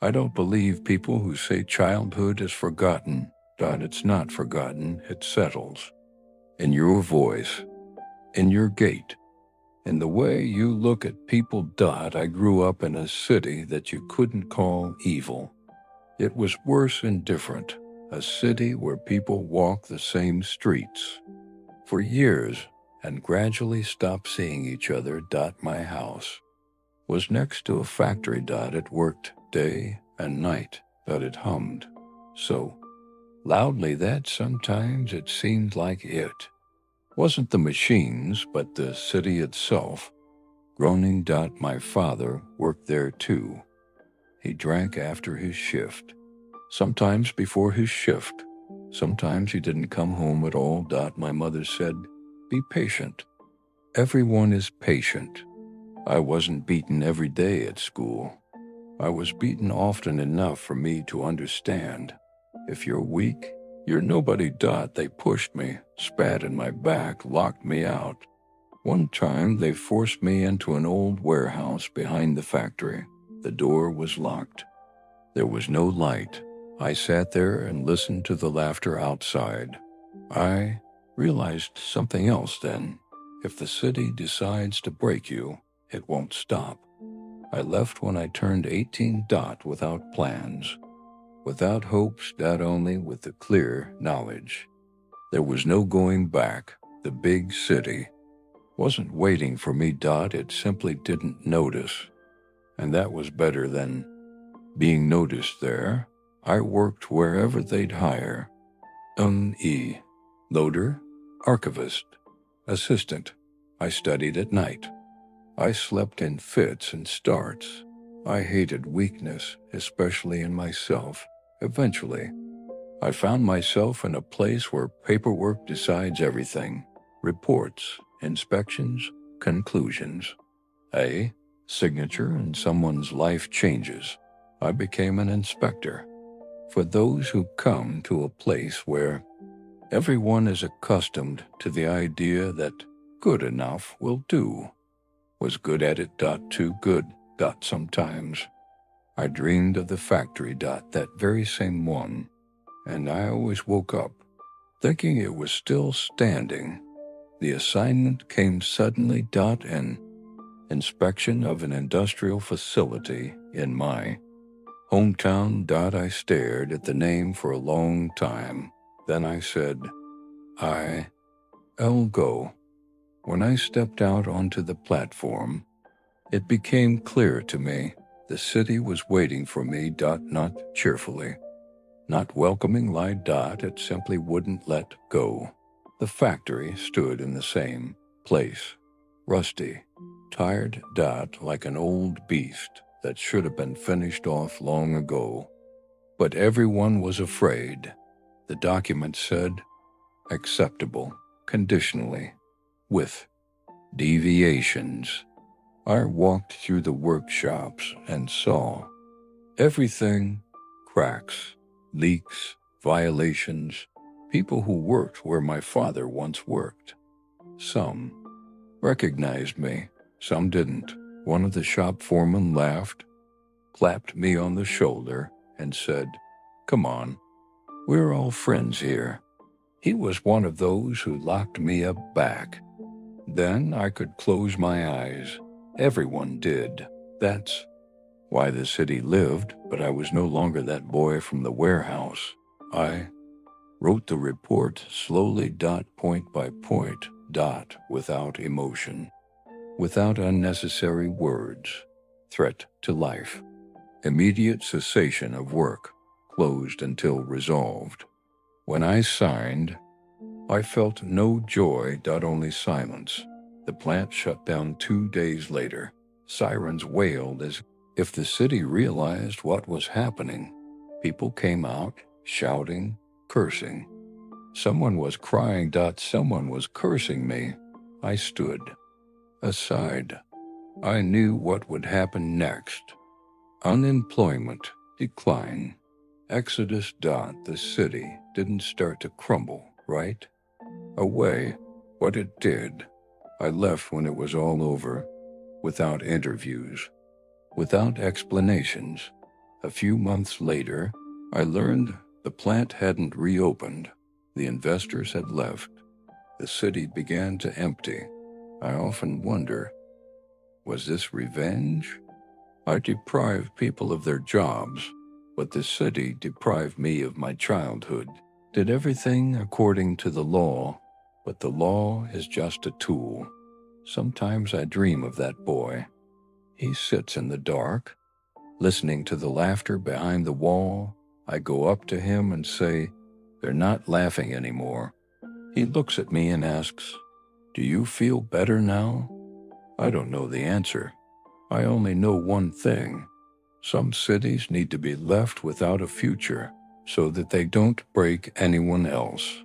I don't believe people who say childhood is forgotten. It's not forgotten, it settles. In your voice, in your gait, in the way you look at people. I grew up in a city that you couldn't call evil. It was worse and different, a city where people walk the same streets for years and gradually stop seeing each other. My house was next to a factory. It worked day and night. It hummed so loudly that sometimes it seemed like it wasn't the machines, but the city itself, groaning. My father worked there too. He drank after his shift, sometimes before his shift. Sometimes he didn't come home at all. My mother said, "Be patient. Everyone is patient." I wasn't beaten every day at school. I was beaten often enough for me to understand. If you're weak, you're nobody. They pushed me, spat in my back, locked me out. One time they forced me into an old warehouse behind the factory. The door was locked. There was no light. I sat there and listened to the laughter outside. I realized something else then. If the city decides to break you, it won't stop. I left when I turned 18. Without plans, without hopes. Only with the clear knowledge. There was no going back. The big city wasn't waiting for me. It simply didn't notice. And that was better than being noticed there. I worked wherever they'd hire. Loader, archivist, assistant. I studied at night. I slept in fits and starts. I hated weakness, especially in myself. Eventually, I found myself in a place where paperwork decides everything. Reports, inspections, conclusions. A signature and someone's life changes. I became an inspector. For those who come to a place where everyone is accustomed to the idea that good enough will do. Was good at it. Too good. Sometimes. I dreamed of the factory. That very same one. And I always woke up thinking it was still standing. The assignment came suddenly. An inspection of an industrial facility in my hometown. I stared at the name for a long time. Then I said, I'll go. When I stepped out onto the platform, it became clear to me the city was waiting for me. Not cheerfully, not welcoming light. It simply wouldn't let go. The factory stood in the same place, rusty, tired. Like an old beast that should have been finished off long ago. But everyone was afraid. The document said, acceptable, conditionally, with deviations. I walked through the workshops and saw everything: cracks, leaks, violations, people who worked where my father once worked. Some recognized me, some didn't. One of the shop foremen laughed, clapped me on the shoulder, and said, "Come on, we're all friends here." He was one of those who locked me up back. Then I could close my eyes. Everyone did. That's why the city lived, but I was no longer that boy from the warehouse. I wrote the report slowly. Point by point. Without emotion. Without unnecessary words. Threat to life. Immediate cessation of work. Closed until resolved. When I signed, I felt no joy. Only silence. The plant shut down 2 days later. Sirens wailed as if the city realized what was happening. People came out, shouting, cursing. Someone was crying. Someone was cursing me. I stood aside. I knew what would happen next. Unemployment, decline, exodus. The city didn't start to crumble, right away. What it did. I left when it was all over, without interviews, without explanations, A few months later, I learned the plant hadn't reopened. The investors had left. The city began to empty. I often wonder, was this revenge? I deprived people of their jobs, but the city deprived me of my childhood. Did everything according to the law, but the law is just a tool. Sometimes I dream of that boy. He sits in the dark, listening to the laughter behind the wall. I go up to him and say, "They're not laughing anymore." He looks at me and asks, "Do you feel better now?" I don't know the answer. I only know one thing. Some cities need to be left without a future so that they don't break anyone else.